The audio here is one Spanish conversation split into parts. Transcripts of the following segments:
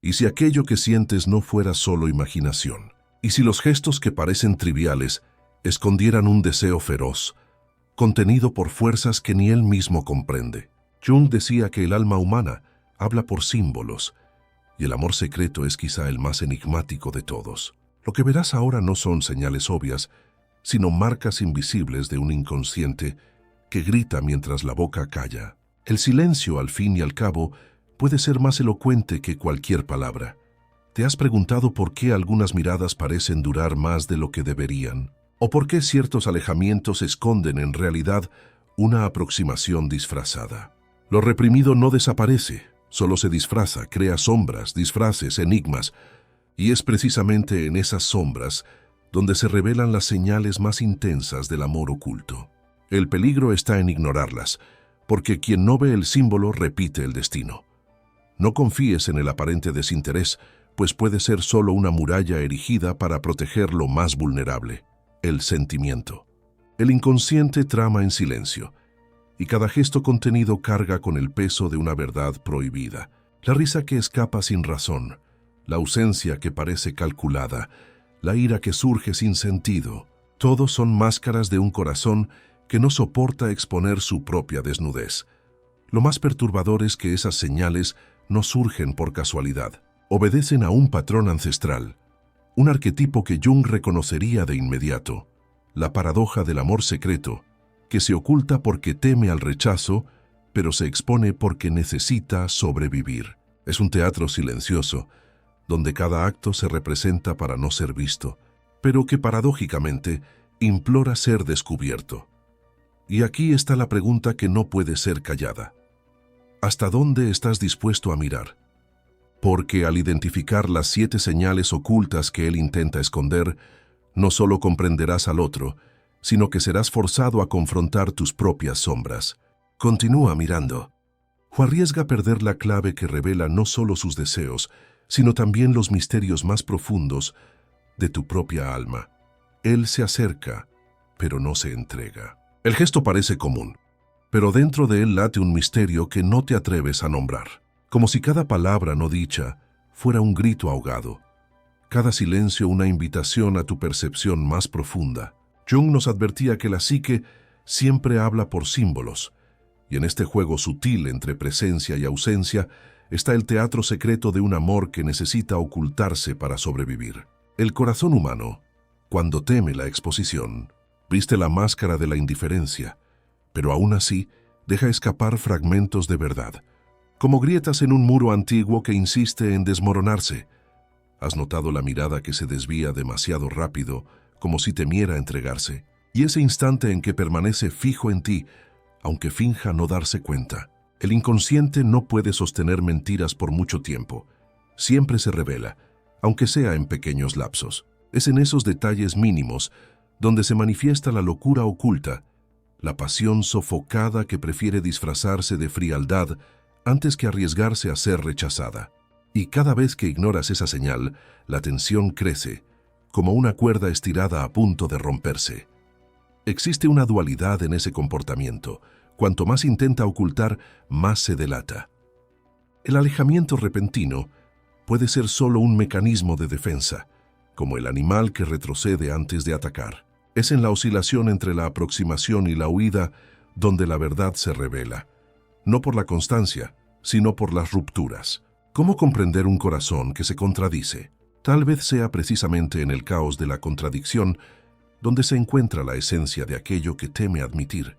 ¿Y si aquello que sientes no fuera solo imaginación? ¿Y si los gestos que parecen triviales escondieran un deseo feroz, contenido por fuerzas que ni él mismo comprende? Jung decía que el alma humana habla por símbolos, y el amor secreto es quizá el más enigmático de todos. Lo que verás ahora no son señales obvias, sino marcas invisibles de un inconsciente que grita mientras la boca calla. El silencio, al fin y al cabo, puede ser más elocuente que cualquier palabra. ¿Te has preguntado por qué algunas miradas parecen durar más de lo que deberían? ¿O por qué ciertos alejamientos esconden en realidad una aproximación disfrazada? Lo reprimido no desaparece, solo se disfraza, crea sombras, disfraces, enigmas, y es precisamente en esas sombras donde se revelan las señales más intensas del amor oculto. El peligro está en ignorarlas, porque quien no ve el símbolo repite el destino. No confíes en el aparente desinterés, pues puede ser solo una muralla erigida para proteger lo más vulnerable, el sentimiento. El inconsciente trama en silencio, y cada gesto contenido carga con el peso de una verdad prohibida. La risa que escapa sin razón, la ausencia que parece calculada, la ira que surge sin sentido, todos son máscaras de un corazón que no soporta exponer su propia desnudez. Lo más perturbador es que esas señales no surgen por casualidad. Obedecen a un patrón ancestral, un arquetipo que Jung reconocería de inmediato, la paradoja del amor secreto, que se oculta porque teme al rechazo, pero se expone porque necesita sobrevivir. Es un teatro silencioso, donde cada acto se representa para no ser visto, pero que paradójicamente implora ser descubierto. Y aquí está la pregunta que no puede ser callada. ¿Hasta dónde estás dispuesto a mirar? Porque al identificar las 7 señales ocultas que él intenta esconder, no solo comprenderás al otro, sino que serás forzado a confrontar tus propias sombras. Continúa mirando. O arriesga perder la clave que revela no solo sus deseos, sino también los misterios más profundos de tu propia alma. Él se acerca, pero no se entrega. El gesto parece común, pero dentro de él late un misterio que no te atreves a nombrar. Como si cada palabra no dicha fuera un grito ahogado, cada silencio una invitación a tu percepción más profunda. Jung nos advertía que la psique siempre habla por símbolos, y en este juego sutil entre presencia y ausencia está el teatro secreto de un amor que necesita ocultarse para sobrevivir. El corazón humano, cuando teme la exposición, viste la máscara de la indiferencia, pero aún así deja escapar fragmentos de verdad, como grietas en un muro antiguo que insiste en desmoronarse. ¿Has notado la mirada que se desvía demasiado rápido, como si temiera entregarse? Y ese instante en que permanece fijo en ti, aunque finja no darse cuenta. El inconsciente no puede sostener mentiras por mucho tiempo. Siempre se revela, aunque sea en pequeños lapsos. Es en esos detalles mínimos donde se manifiesta la locura oculta, la pasión sofocada que prefiere disfrazarse de frialdad antes que arriesgarse a ser rechazada. Y cada vez que ignoras esa señal, la tensión crece, como una cuerda estirada a punto de romperse. Existe una dualidad en ese comportamiento. Cuanto más intenta ocultar, más se delata. El alejamiento repentino puede ser solo un mecanismo de defensa, como el animal que retrocede antes de atacar. Es en la oscilación entre la aproximación y la huida donde la verdad se revela, no por la constancia, sino por las rupturas. ¿Cómo comprender un corazón que se contradice? Tal vez sea precisamente en el caos de la contradicción donde se encuentra la esencia de aquello que teme admitir.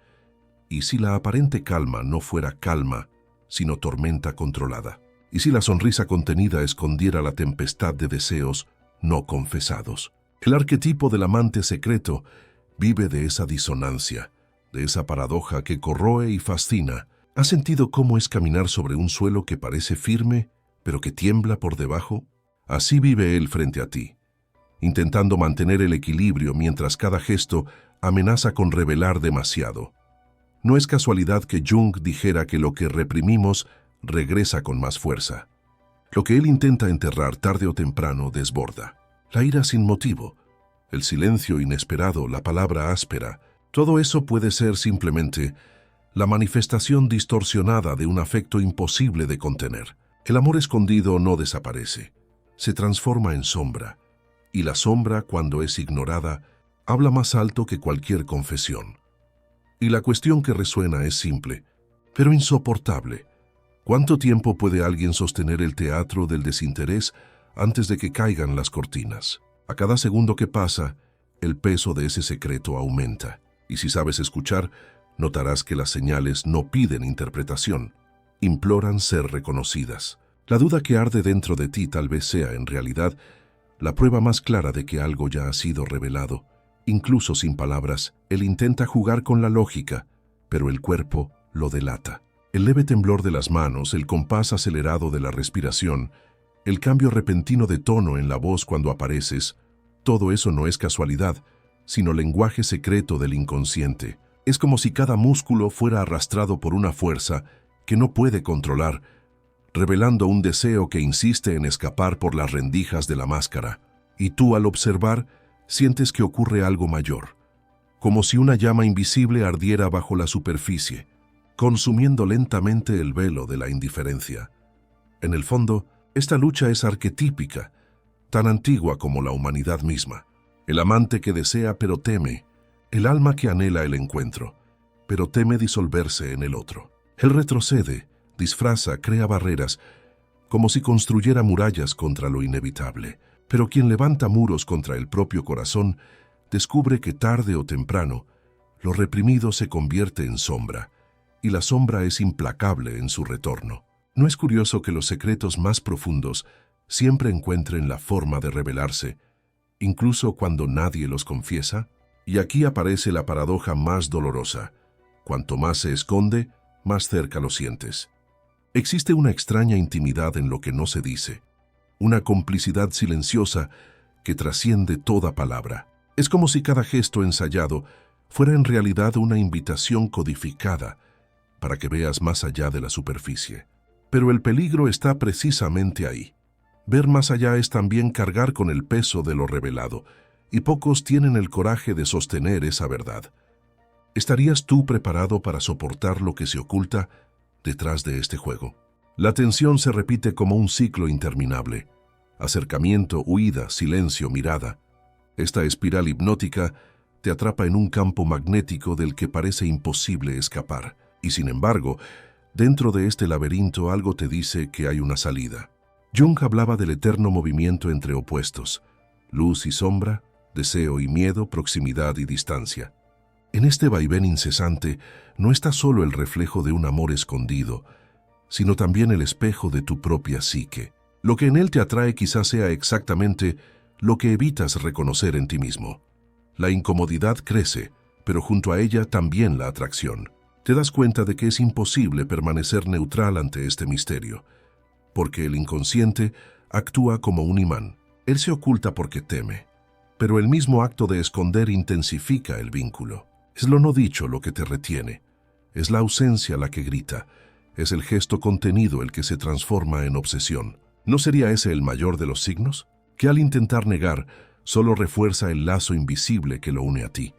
¿Y si la aparente calma no fuera calma, sino tormenta controlada? ¿Y si la sonrisa contenida escondiera la tempestad de deseos no confesados? El arquetipo del amante secreto vive de esa disonancia, de esa paradoja que corroe y fascina. ¿Has sentido cómo es caminar sobre un suelo que parece firme, pero que tiembla por debajo? Así vive él frente a ti, intentando mantener el equilibrio mientras cada gesto amenaza con revelar demasiado. No es casualidad que Jung dijera que lo que reprimimos regresa con más fuerza. Lo que él intenta enterrar tarde o temprano desborda. La ira sin motivo, el silencio inesperado, la palabra áspera, todo eso puede ser simplemente la manifestación distorsionada de un afecto imposible de contener. El amor escondido no desaparece, se transforma en sombra, y la sombra, cuando es ignorada, habla más alto que cualquier confesión. Y la cuestión que resuena es simple, pero insoportable. ¿Cuánto tiempo puede alguien sostener el teatro del desinterés antes de que caigan las cortinas? A cada segundo que pasa, el peso de ese secreto aumenta. Y si sabes escuchar, notarás que las señales no piden interpretación, imploran ser reconocidas. La duda que arde dentro de ti tal vez sea, en realidad, la prueba más clara de que algo ya ha sido revelado. Incluso sin palabras, él intenta jugar con la lógica, pero el cuerpo lo delata. El leve temblor de las manos, el compás acelerado de la respiración, el cambio repentino de tono en la voz cuando apareces, todo eso no es casualidad, sino lenguaje secreto del inconsciente. Es como si cada músculo fuera arrastrado por una fuerza que no puede controlar, revelando un deseo que insiste en escapar por las rendijas de la máscara. Y tú, al observar, sientes que ocurre algo mayor, como si una llama invisible ardiera bajo la superficie, consumiendo lentamente el velo de la indiferencia. En el fondo, esta lucha es arquetípica, tan antigua como la humanidad misma. El amante que desea pero teme, el alma que anhela el encuentro, pero teme disolverse en el otro. Él retrocede, disfraza, crea barreras, como si construyera murallas contra lo inevitable. Pero quien levanta muros contra el propio corazón, descubre que tarde o temprano, lo reprimido se convierte en sombra, y la sombra es implacable en su retorno. ¿No es curioso que los secretos más profundos siempre encuentren la forma de revelarse, incluso cuando nadie los confiesa? Y aquí aparece la paradoja más dolorosa. Cuanto más se esconde, más cerca lo sientes. Existe una extraña intimidad en lo que no se dice, una complicidad silenciosa que trasciende toda palabra. Es como si cada gesto ensayado fuera en realidad una invitación codificada para que veas más allá de la superficie. Pero el peligro está precisamente ahí. Ver más allá es también cargar con el peso de lo revelado, y pocos tienen el coraje de sostener esa verdad. ¿Estarías tú preparado para soportar lo que se oculta detrás de este juego? La tensión se repite como un ciclo interminable. Acercamiento, huida, silencio, mirada. Esta espiral hipnótica te atrapa en un campo magnético del que parece imposible escapar. Y sin embargo, dentro de este laberinto algo te dice que hay una salida. Jung hablaba del eterno movimiento entre opuestos, luz y sombra, deseo y miedo, proximidad y distancia. En este vaivén incesante no está solo el reflejo de un amor escondido, sino también el espejo de tu propia psique. Lo que en él te atrae quizás sea exactamente lo que evitas reconocer en ti mismo. La incomodidad crece, pero junto a ella también la atracción. Te das cuenta de que es imposible permanecer neutral ante este misterio, porque el inconsciente actúa como un imán. Él se oculta porque teme, pero el mismo acto de esconder intensifica el vínculo. Es lo no dicho lo que te retiene, es la ausencia la que grita, es el gesto contenido el que se transforma en obsesión. ¿No sería ese el mayor de los signos? Que al intentar negar, solo refuerza el lazo invisible que lo une a ti.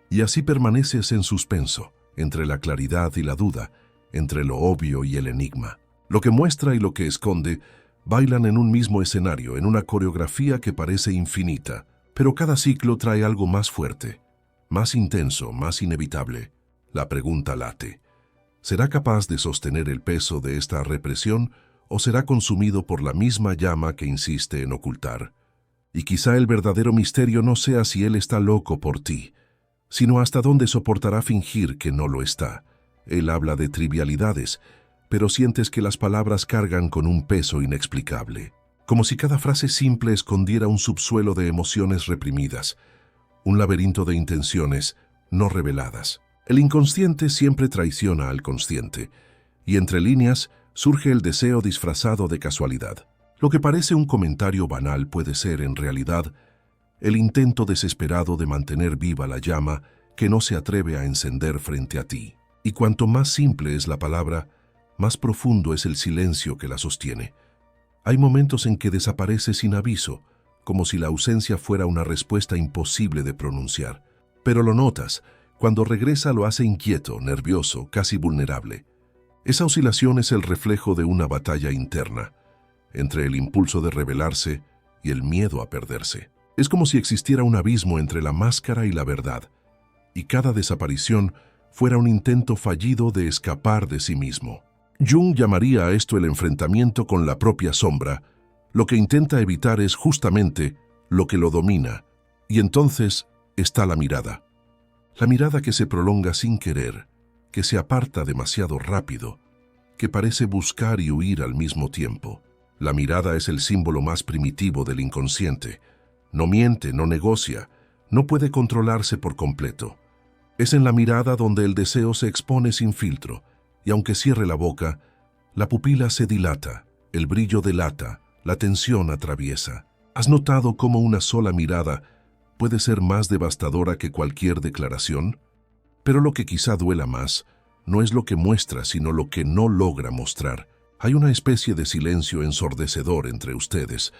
Y así permaneces en suspenso, entre la claridad y la duda, entre lo obvio y el enigma. Lo que muestra y lo que esconde bailan en un mismo escenario, en una coreografía que parece infinita, pero cada ciclo trae algo más fuerte, más intenso, más inevitable. La pregunta late. ¿Será capaz de sostener el peso de esta represión o será consumido por la misma llama que insiste en ocultar? Y quizá el verdadero misterio no sea si él está loco por ti, sino hasta dónde soportará fingir que no lo está. Él habla de trivialidades, pero sientes que las palabras cargan con un peso inexplicable, como si cada frase simple escondiera un subsuelo de emociones reprimidas, un laberinto de intenciones no reveladas. El inconsciente siempre traiciona al consciente, y entre líneas surge el deseo disfrazado de casualidad. Lo que parece un comentario banal puede ser, en realidad, el intento desesperado de mantener viva la llama que no se atreve a encender frente a ti. Y cuanto más simple es la palabra, más profundo es el silencio que la sostiene. Hay momentos en que desaparece sin aviso, como si la ausencia fuera una respuesta imposible de pronunciar. Pero lo notas, cuando regresa lo hace inquieto, nervioso, casi vulnerable. Esa oscilación es el reflejo de una batalla interna, entre el impulso de rebelarse y el miedo a perderse. Es como si existiera un abismo entre la máscara y la verdad, y cada desaparición fuera un intento fallido de escapar de sí mismo. Jung llamaría a esto el enfrentamiento con la propia sombra. Lo que intenta evitar es justamente lo que lo domina, y entonces está la mirada. La mirada que se prolonga sin querer, que se aparta demasiado rápido, que parece buscar y huir al mismo tiempo. La mirada es el símbolo más primitivo del inconsciente. No miente, no negocia, no puede controlarse por completo. Es en la mirada donde el deseo se expone sin filtro, y aunque cierre la boca, la pupila se dilata, el brillo delata, la tensión atraviesa. ¿Has notado cómo una sola mirada puede ser más devastadora que cualquier declaración? Pero lo que quizá duela más no es lo que muestra, sino lo que no logra mostrar. Hay una especie de silencio ensordecedor entre ustedes,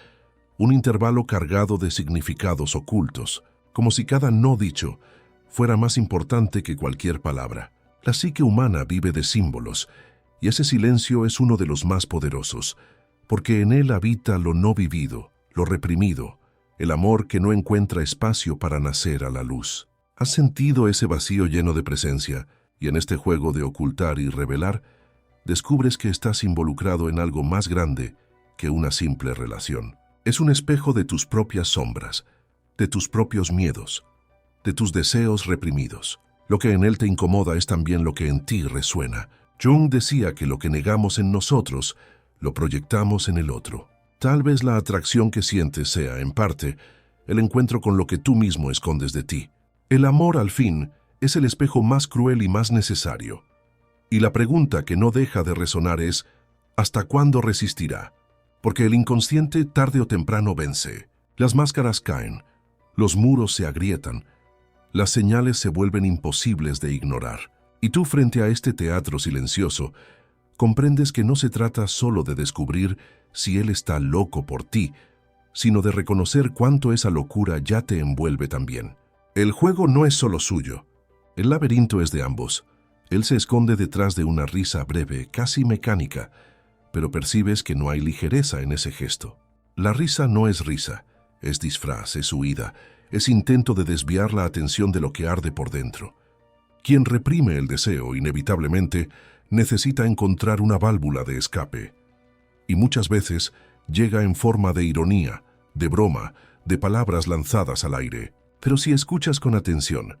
un intervalo cargado de significados ocultos, como si cada no dicho fuera más importante que cualquier palabra. La psique humana vive de símbolos, y ese silencio es uno de los más poderosos, porque en él habita lo no vivido, lo reprimido, el amor que no encuentra espacio para nacer a la luz. ¿Has sentido ese vacío lleno de presencia? Y en este juego de ocultar y revelar, descubres que estás involucrado en algo más grande que una simple relación. Es un espejo de tus propias sombras, de tus propios miedos, de tus deseos reprimidos. Lo que en él te incomoda es también lo que en ti resuena. Jung decía que lo que negamos en nosotros, lo proyectamos en el otro. Tal vez la atracción que sientes sea, en parte, el encuentro con lo que tú mismo escondes de ti. El amor, al fin, es el espejo más cruel y más necesario. Y la pregunta que no deja de resonar es, ¿hasta cuándo resistirá? Porque el inconsciente tarde o temprano vence. Las máscaras caen, los muros se agrietan, las señales se vuelven imposibles de ignorar. Y tú, frente a este teatro silencioso, comprendes que no se trata solo de descubrir si él está loco por ti, sino de reconocer cuánto esa locura ya te envuelve también. El juego no es solo suyo. El laberinto es de ambos. Él se esconde detrás de una risa breve, casi mecánica, pero percibes que no hay ligereza en ese gesto. La risa no es risa, es disfraz, es huida, es intento de desviar la atención de lo que arde por dentro. Quien reprime el deseo, inevitablemente, necesita encontrar una válvula de escape. Y muchas veces llega en forma de ironía, de broma, de palabras lanzadas al aire. Pero si escuchas con atención,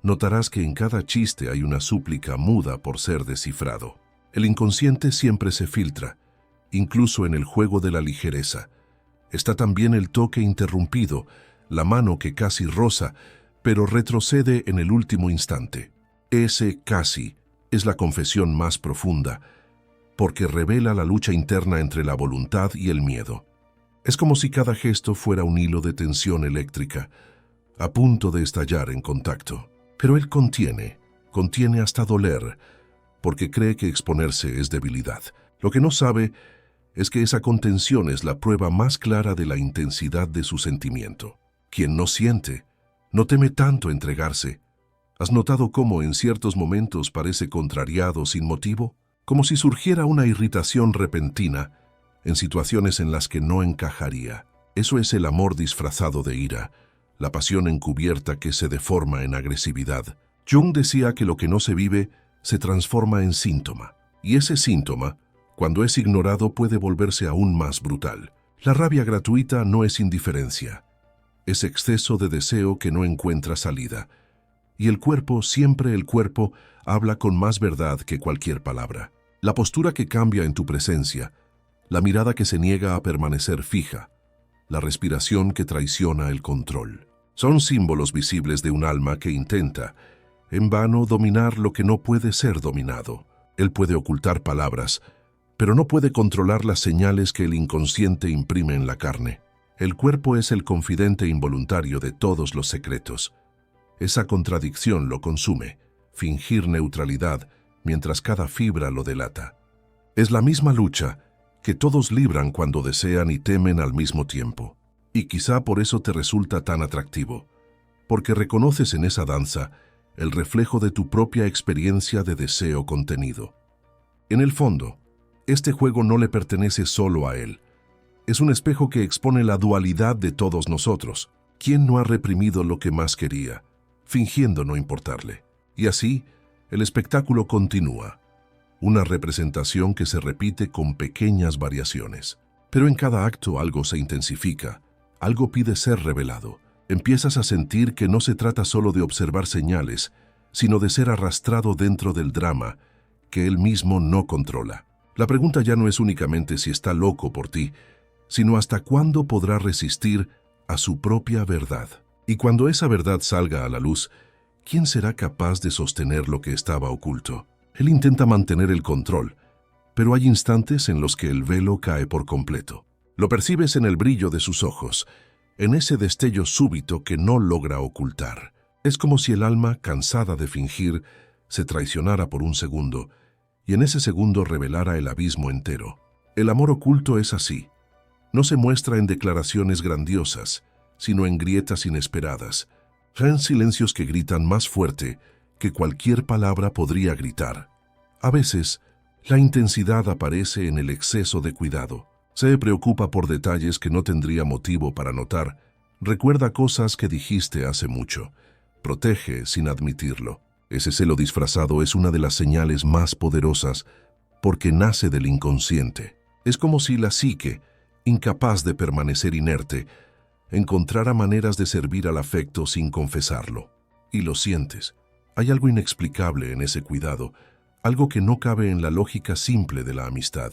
notarás que en cada chiste hay una súplica muda por ser descifrado. El inconsciente siempre se filtra, incluso en el juego de la ligereza. Está también el toque interrumpido, la mano que casi roza, pero retrocede en el último instante. Ese casi es la confesión más profunda, porque revela la lucha interna entre la voluntad y el miedo. Es como si cada gesto fuera un hilo de tensión eléctrica, a punto de estallar en contacto. Pero él contiene hasta doler, porque cree que exponerse es debilidad. Lo que no sabe es que esa contención es la prueba más clara de la intensidad de su sentimiento. Quien no siente, no teme tanto entregarse. ¿Has notado cómo en ciertos momentos parece contrariado sin motivo? Como si surgiera una irritación repentina en situaciones en las que no encajaría. Eso es el amor disfrazado de ira, la pasión encubierta que se deforma en agresividad. Jung decía que lo que no se vive se transforma en síntoma, y ese síntoma, cuando es ignorado, puede volverse aún más brutal. La rabia gratuita no es indiferencia, es exceso de deseo que no encuentra salida. Y el cuerpo, siempre el cuerpo, habla con más verdad que cualquier palabra. La postura que cambia en tu presencia, la mirada que se niega a permanecer fija, la respiración que traiciona el control. Son símbolos visibles de un alma que intenta, en vano, dominar lo que no puede ser dominado. Él puede ocultar palabras, pero no puede controlar las señales que el inconsciente imprime en la carne. El cuerpo es el confidente involuntario de todos los secretos. Esa contradicción lo consume, fingir neutralidad mientras cada fibra lo delata. Es la misma lucha que todos libran cuando desean y temen al mismo tiempo. Y quizá por eso te resulta tan atractivo, porque reconoces en esa danza el reflejo de tu propia experiencia de deseo contenido. En el fondo, este juego no le pertenece solo a él. Es un espejo que expone la dualidad de todos nosotros. ¿Quién no ha reprimido lo que más quería, fingiendo no importarle? Y así, el espectáculo continúa. Una representación que se repite con pequeñas variaciones. Pero en cada acto algo se intensifica, algo pide ser revelado. Empiezas a sentir que no se trata solo de observar señales, sino de ser arrastrado dentro del drama que él mismo no controla. La pregunta ya no es únicamente si está loco por ti, sino hasta cuándo podrá resistir a su propia verdad. Y cuando esa verdad salga a la luz, ¿quién será capaz de sostener lo que estaba oculto? Él intenta mantener el control, pero hay instantes en los que el velo cae por completo. Lo percibes en el brillo de sus ojos, en ese destello súbito que no logra ocultar. Es como si el alma, cansada de fingir, se traicionara por un segundo, y en ese segundo revelara el abismo entero. El amor oculto es así. No se muestra en declaraciones grandiosas, sino en grietas inesperadas, en silencios que gritan más fuerte que cualquier palabra podría gritar. A veces, la intensidad aparece en el exceso de cuidado. Se preocupa por detalles que no tendría motivo para notar. Recuerda cosas que dijiste hace mucho. Protege sin admitirlo. Ese celo disfrazado es una de las señales más poderosas porque nace del inconsciente. Es como si la psique, incapaz de permanecer inerte, encontrara maneras de servir al afecto sin confesarlo. Y lo sientes. Hay algo inexplicable en ese cuidado, algo que no cabe en la lógica simple de la amistad,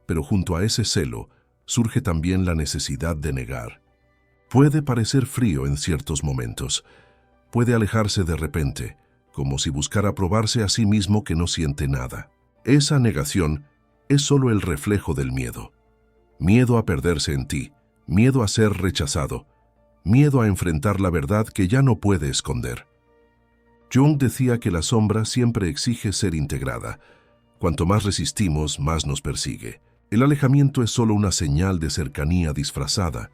pero junto a ese celo surge también la necesidad de negar. Puede parecer frío en ciertos momentos, puede alejarse de repente, como si buscara probarse a sí mismo que no siente nada. Esa negación es solo el reflejo del miedo. Miedo a perderse en ti, miedo a ser rechazado, miedo a enfrentar la verdad que ya no puede esconder. Jung decía que la sombra siempre exige ser integrada. Cuanto más resistimos, más nos persigue. El alejamiento es solo una señal de cercanía disfrazada,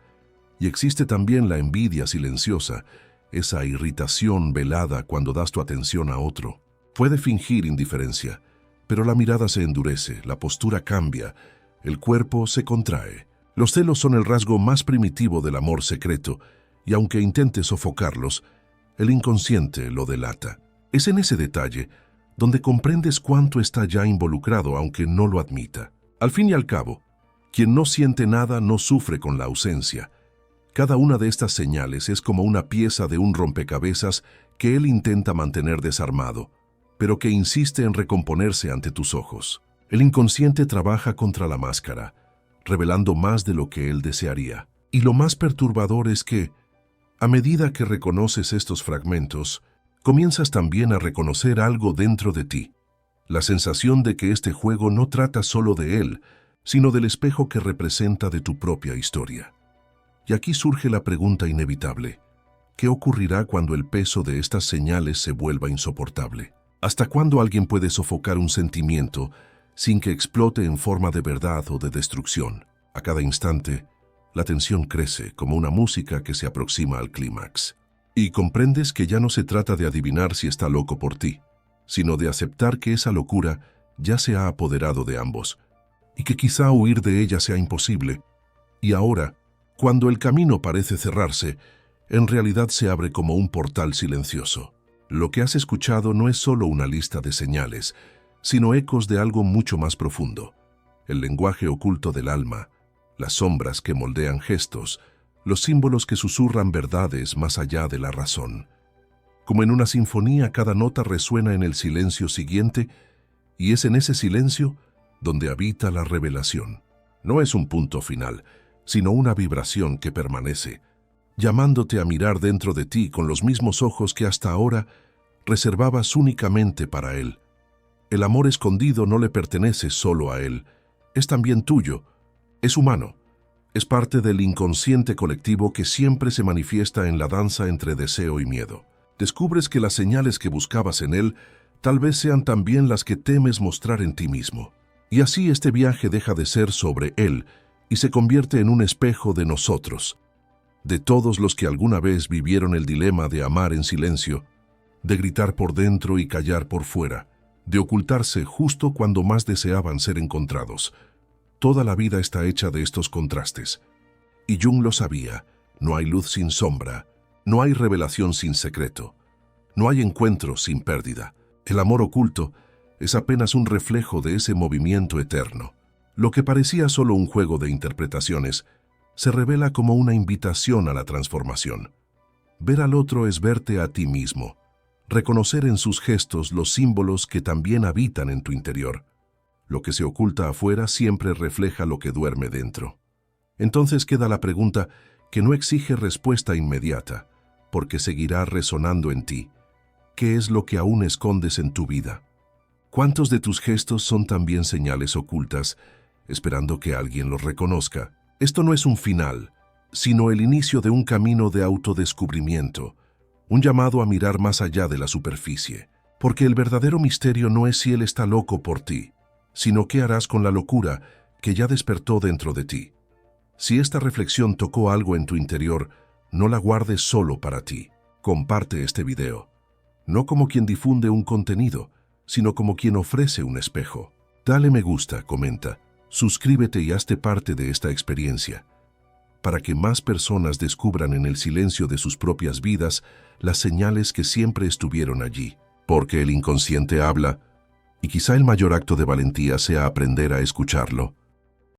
y existe también la envidia silenciosa, esa irritación velada cuando das tu atención a otro. Puede fingir indiferencia, pero la mirada se endurece, la postura cambia, el cuerpo se contrae. Los celos son el rasgo más primitivo del amor secreto, y aunque intentes sofocarlos, el inconsciente lo delata. Es en ese detalle donde comprendes cuánto está ya involucrado aunque no lo admita. Al fin y al cabo, quien no siente nada no sufre con la ausencia. Cada una de estas señales es como una pieza de un rompecabezas que él intenta mantener desarmado, pero que insiste en recomponerse ante tus ojos. El inconsciente trabaja contra la máscara, revelando más de lo que él desearía. Y lo más perturbador es que, a medida que reconoces estos fragmentos, comienzas también a reconocer algo dentro de ti. La sensación de que este juego no trata solo de él, sino del espejo que representa de tu propia historia. Y aquí surge la pregunta inevitable. ¿Qué ocurrirá cuando el peso de estas señales se vuelva insoportable? ¿Hasta cuándo alguien puede sofocar un sentimiento sin que explote en forma de verdad o de destrucción? A cada instante, la tensión crece como una música que se aproxima al clímax. Y comprendes que ya no se trata de adivinar si está loco por ti, sino de aceptar que esa locura ya se ha apoderado de ambos, y que quizá huir de ella sea imposible. Y ahora, cuando el camino parece cerrarse, en realidad se abre como un portal silencioso. Lo que has escuchado no es solo una lista de señales, sino ecos de algo mucho más profundo. El lenguaje oculto del alma, las sombras que moldean gestos, los símbolos que susurran verdades más allá de la razón. Como en una sinfonía, cada nota resuena en el silencio siguiente, y es en ese silencio donde habita la revelación. No es un punto final, sino una vibración que permanece, llamándote a mirar dentro de ti con los mismos ojos que hasta ahora reservabas únicamente para él. El amor escondido no le pertenece solo a él, es también tuyo, es humano, es parte del inconsciente colectivo que siempre se manifiesta en la danza entre deseo y miedo. Descubres que las señales que buscabas en él tal vez sean también las que temes mostrar en ti mismo. Y así este viaje deja de ser sobre él y se convierte en un espejo de nosotros, de todos los que alguna vez vivieron el dilema de amar en silencio, de gritar por dentro y callar por fuera, de ocultarse justo cuando más deseaban ser encontrados. Toda la vida está hecha de estos contrastes. Y Jung lo sabía, no hay luz sin sombra, no hay revelación sin secreto, no hay encuentro sin pérdida. El amor oculto es apenas un reflejo de ese movimiento eterno. Lo que parecía solo un juego de interpretaciones se revela como una invitación a la transformación. Ver al otro es verte a ti mismo, reconocer en sus gestos los símbolos que también habitan en tu interior. Lo que se oculta afuera siempre refleja lo que duerme dentro. Entonces queda la pregunta que no exige respuesta inmediata, porque seguirá resonando en ti. ¿Qué es lo que aún escondes en tu vida? ¿Cuántos de tus gestos son también señales ocultas, esperando que alguien los reconozca? Esto no es un final, sino el inicio de un camino de autodescubrimiento, un llamado a mirar más allá de la superficie, porque el verdadero misterio no es si él está loco por ti, sino qué harás con la locura que ya despertó dentro de ti. Si esta reflexión tocó algo en tu interior, no la guardes solo para ti. Comparte este video, no como quien difunde un contenido, sino como quien ofrece un espejo. Dale me gusta, comenta, suscríbete y hazte parte de esta experiencia, para que más personas descubran en el silencio de sus propias vidas las señales que siempre estuvieron allí. Porque el inconsciente habla, y quizá el mayor acto de valentía sea aprender a escucharlo.